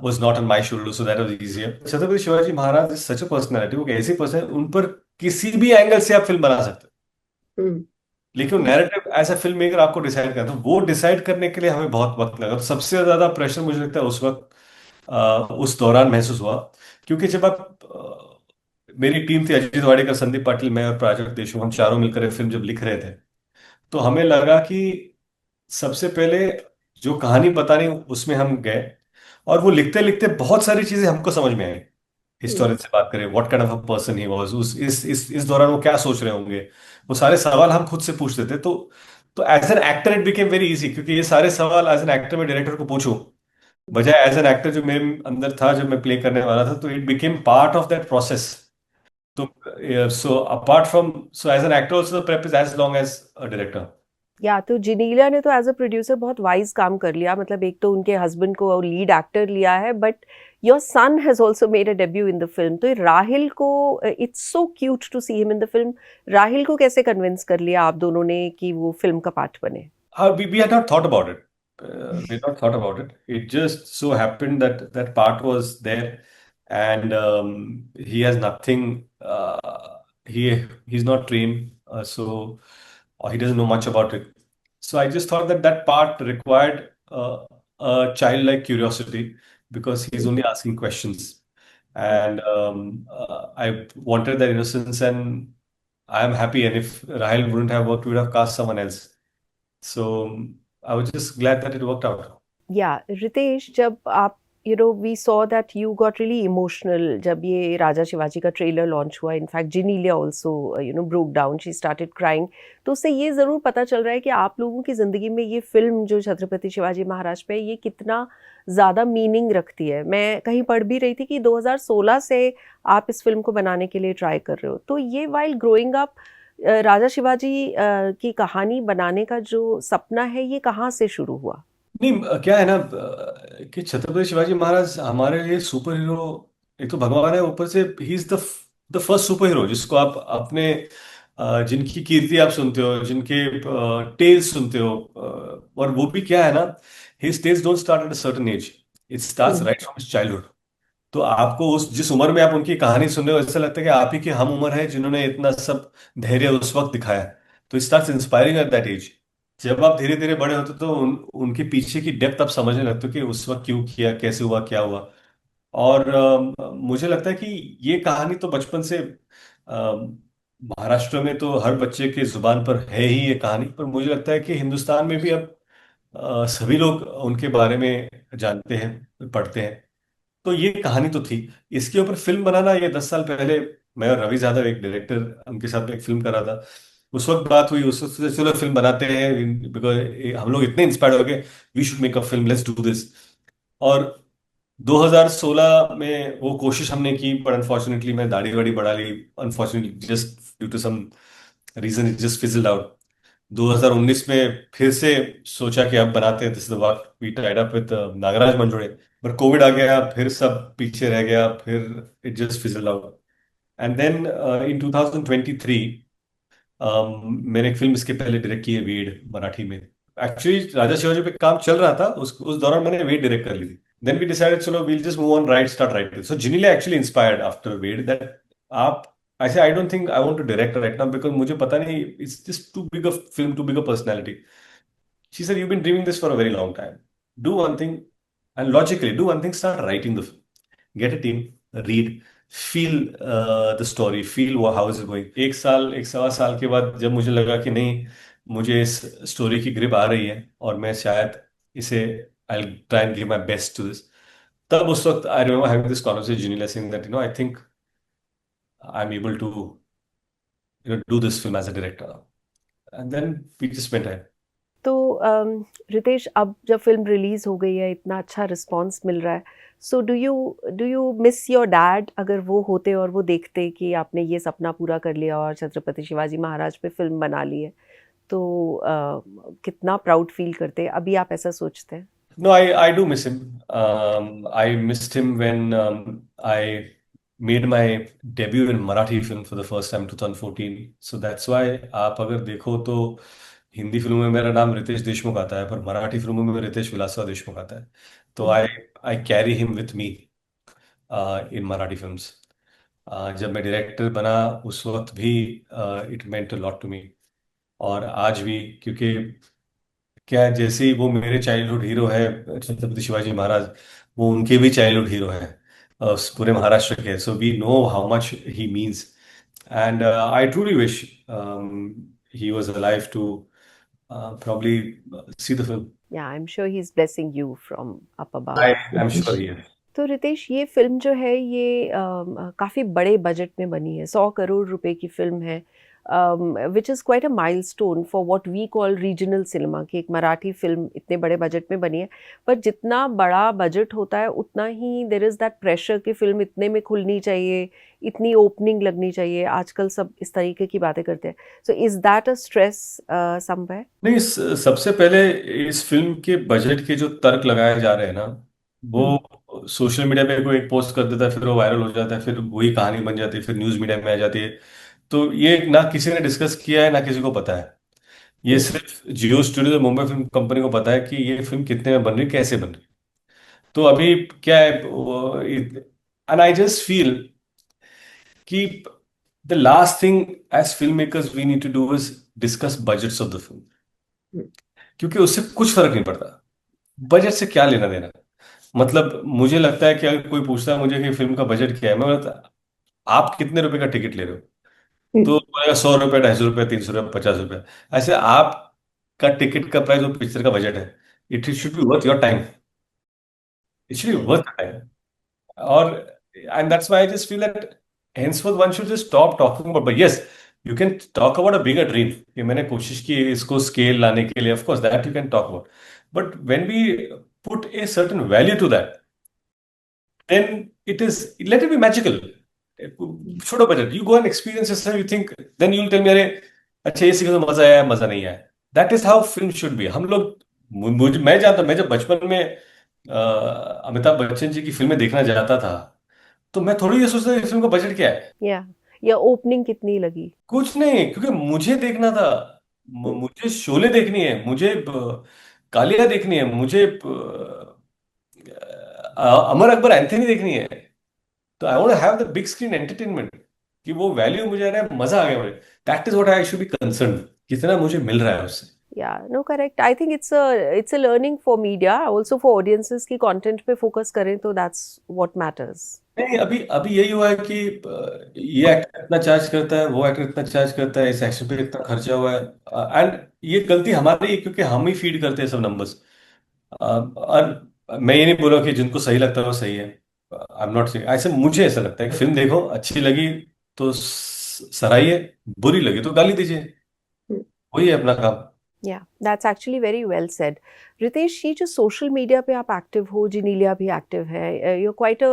was not on my shoulders, so that was easier. Chhatrapati Shivaji Maharaj is such a personality, वो एक ऐसी person है, उन पर किसी भी angle से आप फिल्म बना सकते हो, लेकिन narrative as a film maker आपको डिसाइड करना, तो वो डिसाइड करने के लिए हमें बहुत वक्त लगा। तो सबसे ज्यादा प्रेशर मुझे लगता है उस वक्त उस दौरान महसूस हुआ, क्योंकि जब आप मेरी टीम थी, अजीत वाडेकर, संदीप पाटिल, मैं और प्राजक्त देशमुख, हम चारों मिलकर फिल्म जब लिख रहे थे, तो हमें लगा कि सबसे पहले जो कहानी बतानी उसमें हम गए, और वो लिखते लिखते बहुत सारी चीजें हमको समझ में आई। हिस्टोरियन से बात करें, what kind of a person he was, उस इस दौरान वो क्या सोच रहे होंगे, वो सारे सवाल हम खुद से पूछते थे। तो as an actor it became very easy, क्योंकि ये सारे सवाल एज एन एक्टर मैं डायरेक्टर को पूछूं, बजाय एज एन एक्टर जो मेरे अंदर था जब मैं प्ले करने वाला था, तो it became part of that process. तो so apart from, so as an actor also the prep is as long as a director. या तो जिनीलिया ने तो एज अ प्रोड्यूसर बहुत वाइज काम कर लिया, मतलब एक तो उनके हस्बैंड को लीड एक्टर लिया है, but your son has also made a debut in the film. तो राहिल को, it's so cute to see him in the film. Rahil को कैसे कन्विंस कर लिया आप दोनों ने कि वो फिल्म का पार्ट बने? We had not thought about it. We had not thought about it. It just so happened that that part was there, and he has nothing. He's not trained, so or he doesn't know much about it. So I just thought that that part required a childlike curiosity, because he's only asking questions, and I wanted that innocence, and I am happy. And if Rahil wouldn't have worked, we would have cast someone else. So I was just glad that it worked out. या रितेश, जब आप we saw that you got really emotional जब ये राजा शिवाजी का trailer launch हुआ। In fact Genelia also broke down, she started crying. तो उससे ये ज़रूर पता चल रहा है कि आप लोगों की ज़िंदगी में ये फिल्म जो छत्रपति शिवाजी महाराज पे, ये कितना ज़्यादा मीनिंग रखती है। मैं कहीं पढ़ भी रही थी कि 2016 से आप इस फिल्म को बनाने के लिए ट्राई कर रहे हो। तो ये वाइल ग्रोइंग अप राजा शिवाजी की कहानी बनाने का जो सपना है, ये कहाँ से शुरू हुआ? नहीं, क्या है ना, कि छत्रपति शिवाजी महाराज हमारे लिए सुपर हीरो, एक तो भगवान है, ऊपर से he is the first super hero जिसको आप अपने जिनकी कीर्ति आप सुनते हो, जिनके टेल्स सुनते हो, और वो भी क्या है ना, his tales don't start at a certain age, it starts right from his childhood. तो आपको उस जिस उम्र में आप उनकी कहानी सुन रहे हो, ऐसा लगता है कि आप ही की हम उम्र है जिन्होंने इतना सब धैर्य उस वक्त दिखाया। तो it starts inspiring at that age. जब आप धीरे धीरे बड़े होते हो, तो उनके पीछे की डेप्थ आप समझने लगते हो कि उस वक्त क्यों किया, कैसे हुआ, क्या हुआ। और मुझे लगता है कि ये कहानी तो बचपन से महाराष्ट्र में तो हर बच्चे के जुबान पर है ही ये कहानी, पर मुझे लगता है कि हिंदुस्तान में भी अब सभी लोग उनके बारे में जानते हैं, पढ़ते हैं। तो ये कहानी तो थी। इसके ऊपर फिल्म बनाना, ये 10 साल पहले मैं और रवि यादव एक डायरेक्टर, उनके साथ एक फिल्म करा था। उस वक्त बात हुई, उस वक्त सोचा, चलो फिल्म बनाते हैं, बिकॉज हम लोग इतने इंस्पायर्ड हो गए, we should make a film, let's do this. और 2016 में वो कोशिश हमने की, पर अनफॉर्चुनेटली मैं दाढ़ी वाड़ी बढ़ा ली, unfortunately just due to some reason it just fizzled out. 2019 में फिर से सोचा कि अब बनाते हैं, this is the work, we tied up with Nagraj Manjule, पर कोविड आ गया, फिर सब पीछे रह गया, फिर it just fizzled out. And then in 2023 मैंने एक फिल्म इसके पहले डायरेक्ट की है, वेड, मराठी में। एक्चुअली राजा शिवाजी पे काम चल रहा था, उस दौरान मैंने वेड डायरेक्ट कर ली थी। देन वी डिसाइडेड, चलो we'll just move on, right, start writing. So Genelia actually inspired after wed that आप ऐसे, I don't think I want to direct right now, because मुझे पता नहीं, it's just too big a film, too big a personality. She said, you've been dreaming this for a very long time. Do one thing, and logically, do one thing, start writing the film. Get a team, read, feel the story, feel how is it going. एक साल, एक सवा साल के बाद जब मुझे लगा कि नहीं, मुझे इस स्टोरी की ग्रिप आ रही है और मैं शायद इसे, I'll try and give my best to this. तब उस वक्त I remember having this conversation with Junila saying that, I think I'm able to, do this film as a director. And then we just went ahead. तो रितेश, अब जब film release हो गई है, इतना अच्छा रिस्पांस मिल रहा है, so do you miss your dad? अगर वो होते और वो देखते कि आपने ये सपना पूरा कर लिया और छत्रपति शिवाजी महाराज पे फिल्म बना ली है, तो कितना प्राउड फील करते? अभी आप ऐसा सोचते हैं? No, I do miss him. I missed him when I made my debut in Marathi film for the first time in 2014. So that's why आप अगर देखो तो हिंदी फिल्मों में मेरा नाम रितेश देशमुख आता है, पर मराठी फिल्मों में रितेश विलासराव देशमुख आता है। तो I carry him with me in Marathi films. जब मैं डायरेक्टर बना उस वक्त भी it meant a lot to me, और आज भी, क्योंकि क्या है, जैसे ही वो मेरे चाइल्डहुड हीरो है छत्रपति शिवाजी महाराज, वो उनके भी चाइल्डहुड हीरो हैं, उस पूरे महाराष्ट्र के। So we know how much he means, and I truly wish he was alive to probably see the film. Yeah I am sure he is blessing you from up above. I'm sure he is. तो रितेश, ये film जो है ये काफ़ी बड़े budget में बनी है, 100 करोड़ रुपए की फिल्म है, which is quite a milestone for what we call regional cinema, कि एक मराठी फिल्म इतने बड़े बजट में बनी है। पर जितना बड़ा बजट होता है उतना ही देयर इज़ दैट प्रेशर कि फिल्म इतने में खुलनी चाहिए, इतनी ओपनिंग लगनी चाहिए। आजकल सब इस तरीके की बातें करते हैं। So is that a stress somewhere? नहीं, सबसे पहले इस फिल्म के बजट के जो तर्क लगाए जा रहे हैं ना, वो सोशल मीडिया पे कोई एक पोस्ट कर देता है, फिर वो वायरल हो जाता है, फिर वही कहानी बन जाती है, फिर न्यूज मीडिया में आ जाती है। तो ये ना किसी ने डिस्कस किया है, ना किसी को पता है। ये सिर्फ जियो स्टूडियो, मुंबई फिल्म कंपनी को पता है कि ये फिल्म कितने में बन रही, कैसे बन रही। तो अभी क्या है, एंड आई जस्ट फील कि the last thing as film makers we need to do is discuss budgets of the film, क्योंकि उससे कुछ फर्क नहीं पड़ता। बजट से क्या लेना देना। मतलब मुझे लगता है कि अगर कोई पूछता है मुझे कि फिल्म का बजट क्या है, मैं बोलता, आप कितने रुपए का टिकट ले रहे हो? तो बोलेगा 100 रुपए, 250 रुपए, 300 रुपए, 50 रुपए। ऐसे आपका टिकट का प्राइस और पिक्चर का बजट है, it should be worth your time, it should be worth time. और and that's why I just feel that henceforth one should just stop talking about, but yes, you can talk about a bigger dream कि मैंने कोशिश की इसको scale लाने के लिए, of course that you can talk about, but when we put a certain value to that, then it is, let it be magical. छोड़ो budget, you go and experience yourself, you think, then you'll tell me अरे अच्छा ये सीखा तो मजा आया, मजा नहीं आया। that is how film should be। हम लोग, मैं जानता, मैं जब बचपन में अमिताभ बच्चन जी की फिल्में देखना जाता था, तो मैं थोड़ी ये सोचता था इस फिल्म का बजट क्या है, या ओपनिंग कितनी लगी, कुछ नहीं, क्योंकि मुझे देखना था। मुझे शोले देखनी है, मुझे कालिया देखनी है, मुझे अमर अकबर एंथनी देखनी है। तो I want to have the big screen entertainment, कि वो वैल्यू मुझे आ रहा है, मजा आ गया मुझे। That is what I should be concern, कितना मुझे मिल रहा है उससे। No correct. I think it's a learning for media, also for audiences की कंटेंट पे फोकस करें, तो दैट्स व्हाट मैटर्स। नहीं, अभी अभी यही हुआ है कि ये एक्टर इतना चार्ज करता है, वो एक्टर इतना चार्ज करता है, इस एक्शन पे इतना खर्चा हुआ है, एंड ये गलती हमारी है, क्योंकि हम ही फीड करते हैं सब नंबर्स। और मैं ये नहीं बोल रहा कि जिनको सही लगता है वो सही है, आई एम नॉट सेइंग, ऐसे मुझे ऐसा लगता है कि फिल्म देखो, अच्छी लगी तो सराहिए, बुरी लगी तो गाली दीजिए, वही है अपना काम। Yeah that's actually very well said. Riteish, ये जो सोशल मीडिया पे आप एक्टिव हो, जिनीलिया भी एक्टिव है, you are quite a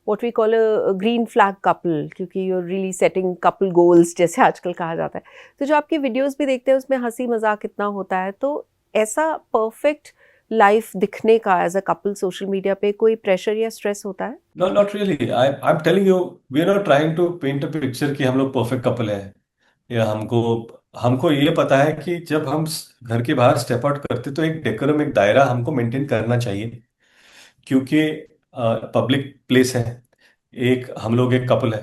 what we call a green flag couple, क्योंकि you are really setting couple goals जैसे आजकल कहा जाता है। तो जो आपके वीडियोस भी देखते हैं उसमें हंसी मजाक इतना होता है, तो ऐसा परफेक्ट लाइफ दिखने का as a couple social media पे कोई प्रेशर या स्ट्रेस होता है? No, not really. I am telling you, we are not trying to paint a picture कि हम लोग परफेक्ट कपल है, या हमको हमको ये पता है कि जब हम घर के बाहर स्टेप आउट करते तो एक डेकोरम, एक दायरा हमको मेंटेन करना चाहिए, क्योंकि पब्लिक प्लेस है, एक हम लोग एक कपल है,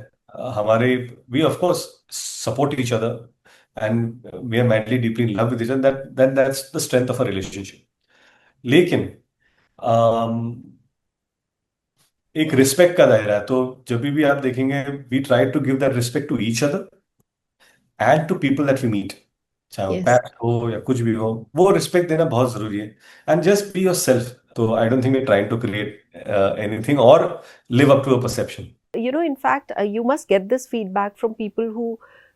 हमारे we of course support each other and we are madly deeply in love with each other, that's the strength of a relationship. लेकिन एक रिस्पेक्ट का दायरा है, तो जब भी आप देखेंगे, we try to give that respect to each other and to people that we meet, चाहे वो यस। पैट हो या कुछ भी हो, वो रिस्पेक्ट देना बहुत जरूरी है। And just be yourself, तो I don't think we trying to create anything और live up to a perception. You know, in fact, you must get this feedback from people who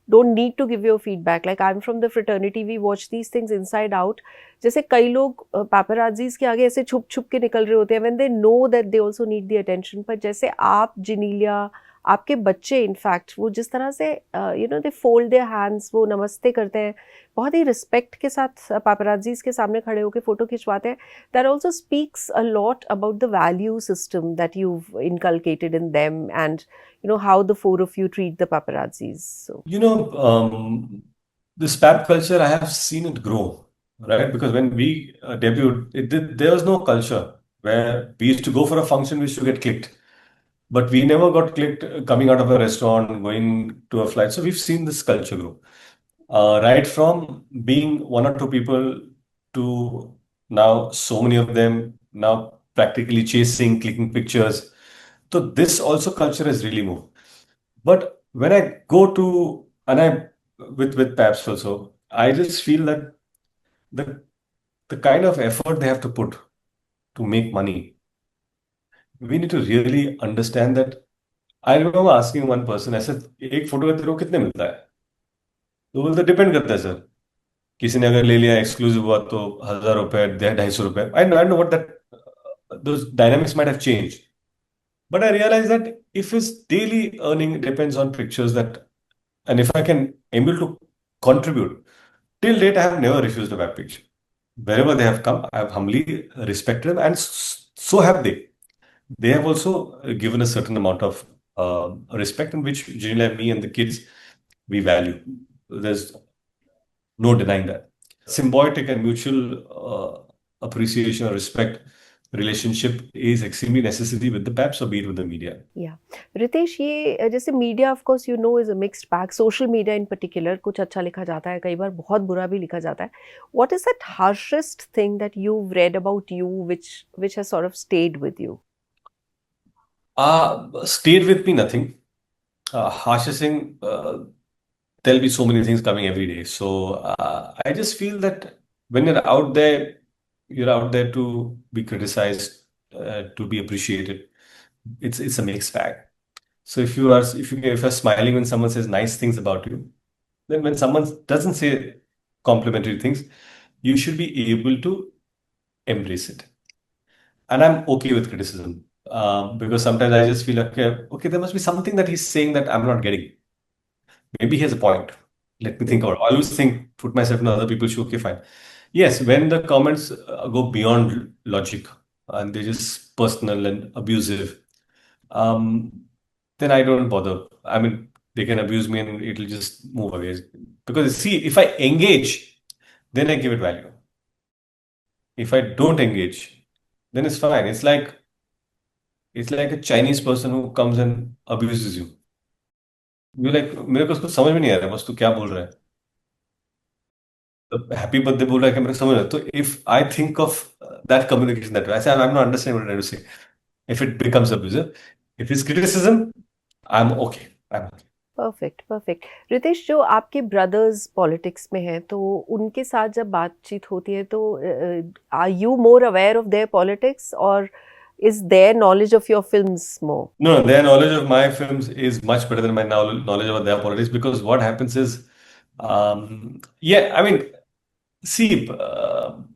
don't need to give you feedback. Like, I'm from the fraternity, we watch these things inside out. जैसे कई लोग paparazzis के आगे ऐसे छुप छुप के निकल रहे होते हैं when they know that they also need the attention. पर जैसे आप, जिनीलिया, आपके बच्चे, इनफैक्ट वो जिस तरह से you know they fold their hands, वो नमस्ते करते हैं, बहुत ही रिस्पेक्ट के साथ paparazzis के सामने खड़े होकर फोटो खिंचवाते हैं, that also speaks a lot about the value system that you've inculcated in them, and you know how the four of you treat the paparazzis. So You know, this pap culture, I have seen it grow, right? Because when we debuted, there was no culture where we used to go for a function, we used to get clicked. But we never got clicked coming out of a restaurant, going to a flight. So we've seen this culture grow. Right from being one or two people to now so many of them, now practically chasing, clicking pictures. So this also culture has really moved. But when I go to, and I with Paps also, I just feel that the the kind of effort they have to put to make money, we need to really understand that. I remember asking one person, ऐसे एक photo का तेरे को कितने मिलता है? तो बोलते डिपेंड करता है सर, किसी ने अगर ले लिया एक्सक्लूसिव हुआ तो 1,000 रुपए, 250 रुपए, I know what that those dynamics might have changed. But I realized that if his daily earning depends on pictures that, and if I can able to contribute, till date I have never refused a web page. Wherever they have come, I have humbly respected them, and so have they. They have also given a certain amount of respect, in which generally me and the kids we value. There's no denying that. Symbiotic and mutual appreciation or respect relationship is extremely necessary with the PAPs or be it with the media. या रितेश, ये जैसे media of course you know is a mixed bag, social media in particular, कुछ अच्छा लिखा जाता है, कई बार बहुत बुरा भी लिखा जाता है. What is that harshest thing that you read about you which has sort of stayed with you? Stayed with me nothing. Harsh Singh, there'll be so many things coming every day. So I just feel that when you're out there to be criticized, to be appreciated. It's a mixed bag. So if you're smiling when someone says nice things about you, then when someone doesn't say complimentary things, you should be able to embrace it. And I'm okay with criticism, because sometimes I just feel like, okay, there must be something that he's saying that I'm not getting. Maybe he has a point. Let me think about it. I always think, put myself in other people's shoes. Okay, fine. Yes, when the comments go beyond logic and they're just personal and abusive, um, then I don't bother. I mean, they can abuse me and it'll just move away. Because see, if I engage, then I give it value. If I don't engage, then it's fine. It's like a Chinese person who comes and abuses you. You're like, मेरे को उसको समझ में नहीं आ रहा है, बस तू क्या बोल रहा है? हैप्पी बर्थडे बोल रहा है कि मेरे को समझ रहा है. तो if I think of that communication that way, I am not understanding what I to say. If it becomes abusive, if it's criticism, I am okay. Perfect, perfect. Ritesh, जो आपके ब्रदर्स पॉलिटिक्स में हैं, तो उनके साथ जब बातचीत होती है तो are you more aware of their politics, और is their knowledge of your films more? No, their knowledge of my films is much better than my knowledge about their politics, because what happens is, yeah, I mean, see,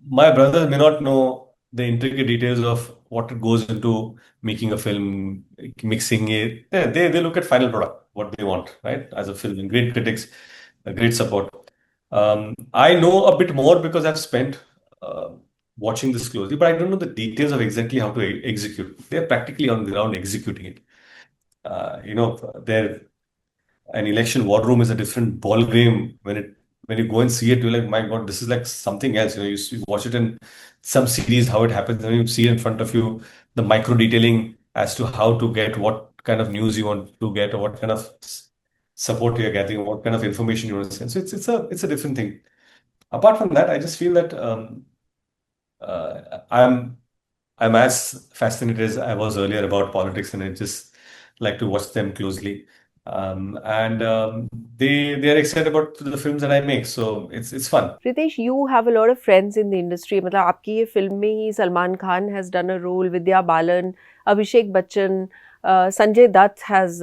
my brothers may not know the intricate details of what goes into making a film, mixing it. They look at final product, what they want, right? As a film, and great critics, great support. I know a bit more because I've spent watching this closely, but I don't know the details of exactly how to execute. They're practically on the ground executing it. You know, they're an election war room is a different ball game. When you go and see it, you're like, my God, this is like something else. You know, you watch it in some series, how it happens, and you see it in front of you, the micro detailing as to how to get what kind of news you want to get, or what kind of support you're getting, what kind of information you want to send. So it's a different thing. Apart from that, I just feel that I'm as fascinated as I was earlier about politics, and I just like to watch them closely. And they are excited about the films that I make, so it's fun. Ritesh, you have a lot of friends in the industry. मतलब आपकी ये film में ही Salman Khan has done a role, Vidya Balan, Abhishek Bachchan, Sanjay Dutt has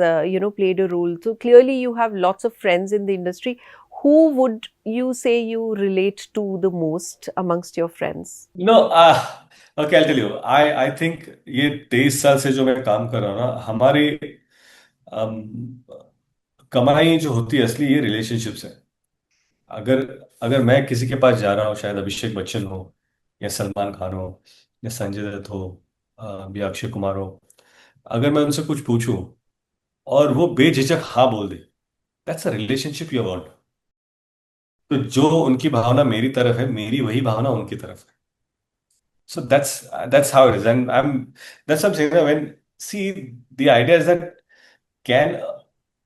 played a role. So clearly you have lots of friends in the industry. Who would you say you relate to the most amongst your friends? No, okay, I'll tell you. I think ये 23 साल से जो मैं काम कर रहा हूँ ना, हमारी कमाई जो होती है असली, ये रिलेशनशिप्स है. अगर अगर मैं किसी के पास जा रहा हूँ, शायद अभिषेक बच्चन हो, या सलमान खान हो, या संजय दत्त हो, या अक्षय कुमार हो, अगर मैं उनसे कुछ पूछूं और वो बेझिझक हाँ बोल दे, that's a relationship you want. तो जो उनकी भावना मेरी तरफ है, मेरी वही भावना उनकी तरफ है. So that's how it is, and that's what I'm saying. When see, the idea is that, can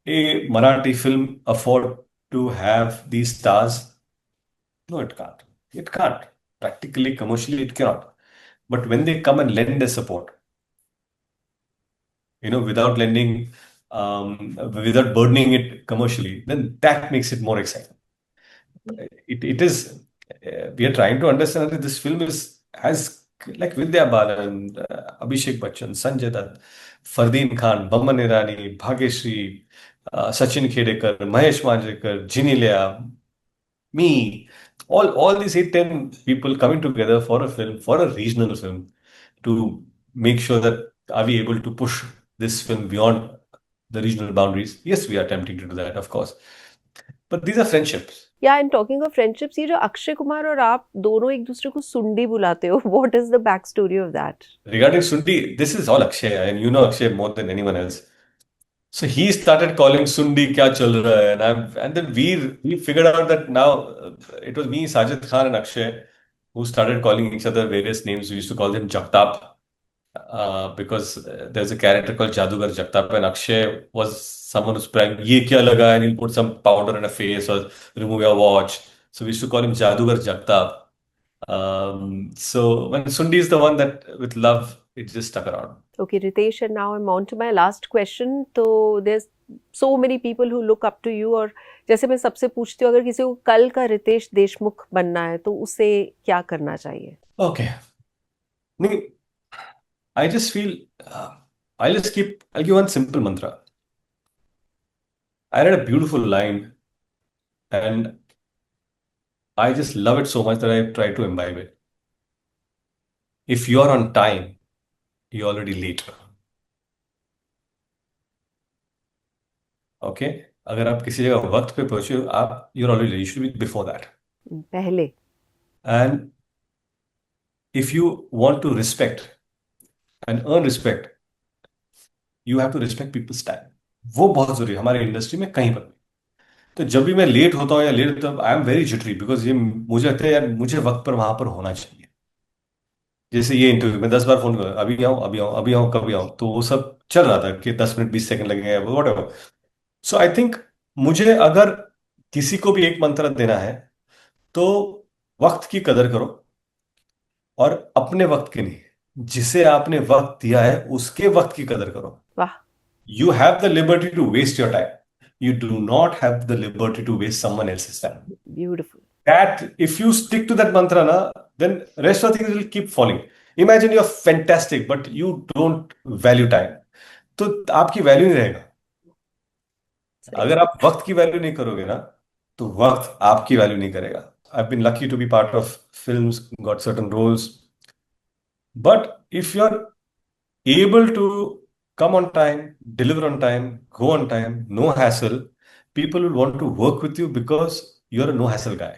a Marathi film afford to have these stars? No, it can't. It can't. Practically, commercially, it cannot. But when they come and lend their support, without without burdening it commercially, then that makes it more exciting. It is. We are trying to understand that this film has like Vidya Balan, Abhishek Bachchan, Sanjay Dutt, Fardeen Khan, Baman Irani, Bhagyashree, Sachin Khedekar, Mahesh Manjrekar, Ginny Leah, me, all these 8-10 people coming together for a film, for a regional film, to make sure that are we able to push this film beyond the regional boundaries. Yes, we are attempting to do that, of course. But these are friendships. Yeah, and talking of friendships, ये जो अक्षय कुमार और आप दोनों एक दूसरे को सुंडी बुलाते हो, what is the backstory of that? Regarding Sundi, this is all Akshay, and you know Akshay more than anyone else. So he started calling Sundi kya chal raha hai, and then we figured out that now it was me, Sajid Khan, and Akshay who started calling each other various names. We used to call them Jagtap, because there's a character called Jadugar Jagtap, and Akshay was someone who's praying, ye kya laga, and he'll put some powder in a face or remove your watch. So we used to call him Jadugar Jagtap. So when Sundi is the one that with love, it just stuck around. Okay, Ritesh, and now I'm on to my last question. So there's so many people who look up to you, और जैसे मैं सबसे पूछती हूँ, अगर किसी को कल का रितेश देशमुख बनना है तो उसे क्या करना चाहिए? Okay. I just feel I'll give one simple mantra. I read a beautiful line, and I just love it so much that I try to imbibe it. If you're on time, you're already late. Okay? अगर आप किसी जगह वक्त पे पहुंचे हो, you're already late. You should be before that. पहले. And if you want to respect and earn respect, you have to respect people's time. वो बहुत जरूरी है हमारे इंडस्ट्री में, कहीं पर भी. तो जब भी मैं लेट होता हूँ या लेट होता हूँ, I am very jittery, because ये मुझे लगता है यार, मुझे वक्त पर वहां पर होना चाहिए. जैसे ये इंटरव्यू में 10 बार फोन कर, अभी आऊँ अभी आऊँ अभी आऊँ कभी आऊँ, तो वो सब चल रहा था कि 10 मिनट 20 सेकंड लगेंगे, what ever. So I think मुझे अगर किसी को भी एक मंत्र देना है, तो वक्त की कदर करो, और अपने वक्त की नहीं, जिसे आपने वक्त दिया है उसके वक्त की कदर करो. वाह. You have the liberty to waste your time. You do not have the liberty to waste someone else's time. Beautiful. That if you stick to that mantra, then rest of things will keep falling. Imagine you are fantastic but you don't value time, तो आपकी value नहीं रहेगा। अगर आप वक्त की value नहीं करोगे ना, तो वक्त आपकी वैल्यू नहीं करेगा। I have been lucky to be part of films, got certain roles, but if you are able to come on time, deliver on time, go on time, no hassle, people will want to work with you because you're a no hassle guy.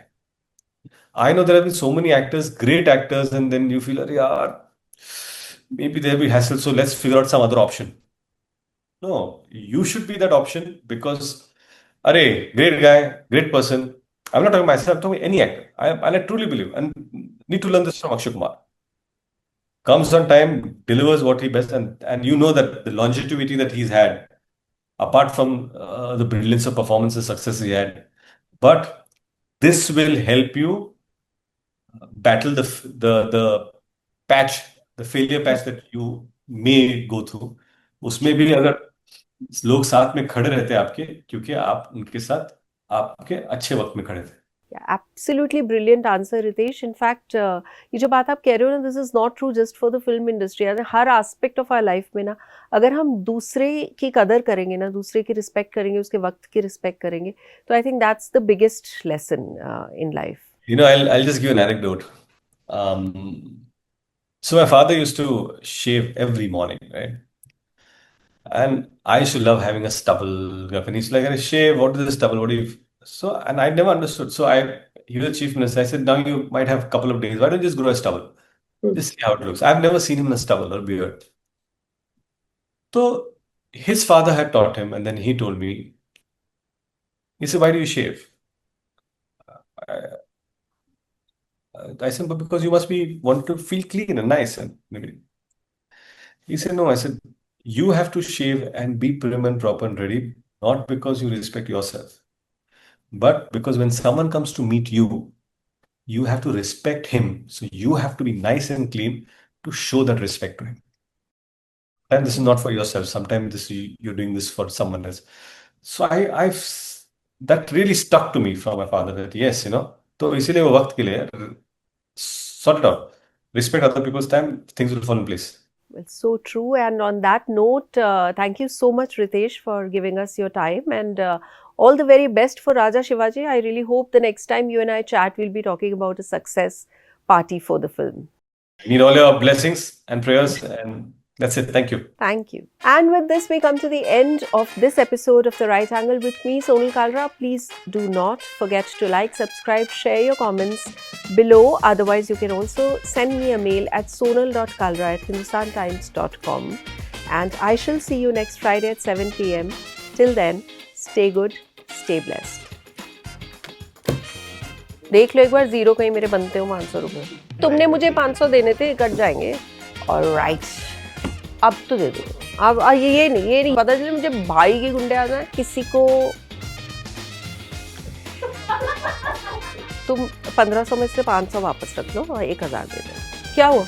I know there have been so many actors, great actors, and then you feel, yaar, maybe there'll be hassle, so let's figure out some other option. No, you should be that option because, great guy, great person. I'm not talking myself, I'm talking any actor. I truly believe, and need to learn this from Akshay Kumar. Comes on time, delivers what he best, and you know that the longevity that he's had, apart from the brilliance of performance and success he had, but this will help you battle the patch, the failure patch that you may go through. उसमें भी अगर लोग साथ में खड़े रहते हैं आपके, क्योंकि आप उनके साथ आपके अच्छे वक्त में खड़े थे। Absolutely brilliant answer, Ritesh. In fact, ये जो बात आप कह रहे हो ना, this is not true just for the film industry. Her aspect of our life में ना, अगर हम दूसरे की कदर करेंगे ना, दूसरे की रिस्पेक्ट करेंगे, उसके वक्त की रिस्पेक्ट करेंगे, तो I think that's the biggest lesson in life. You know, I'll just give an anecdote. So my father used to shave every morning, right? And I used to love having a stubble. And he's like, shave, what is the stubble? What do you... So, and I never understood. So he was the chief minister. I said, now you might have a couple of days. Why don't you just grow a stubble? Just see how it looks. I've never seen him in a stubble or beard. So his father had taught him, and then he told me, he said, why do you shave? I said, but because you must want to feel clean and nice. And maybe. He said, no. I said, you have to shave and be prim and proper and ready, not because you respect yourself, but because when someone comes to meet you, you have to respect him. So you have to be nice and clean to show that respect to him. And this is not for yourself. Sometimes you're doing this for someone else. So that really stuck to me from my father that yes, तो इसीलिए वो वक्त के लिए sort it out. Respect other people's time, things will fall in place. It's so true. And on that note, thank you so much, Ritesh, for giving us your time, and all the very best for Raja Shivaji. I really hope the next time you and I chat, we'll be talking about a success party for the film. I need all your blessings and prayers, and that's it. Thank you. Thank you. And with this, we come to the end of this episode of The Right Angle with me, Sonal Kalra. Please do not forget to like, subscribe, share your comments below. Otherwise, you can also send me a mail at sonal.kalra@hindustantimes.com. And I shall see you next Friday at 7 p.m. Till then, stay good, stay blessed. देख लो एक बार zero कहीं मेरे बनते हो 500 रुपए। तुमने मुझे 500 देने थे, कट जाएंगे। ऑलराइट, अब तो दे दो। अब ये नहीं पता चले मुझे भाई के गुंडे आ जाए किसी को। तुम 1500 में से 500 वापस रख लो और 1000 दे दो। क्या हुआ?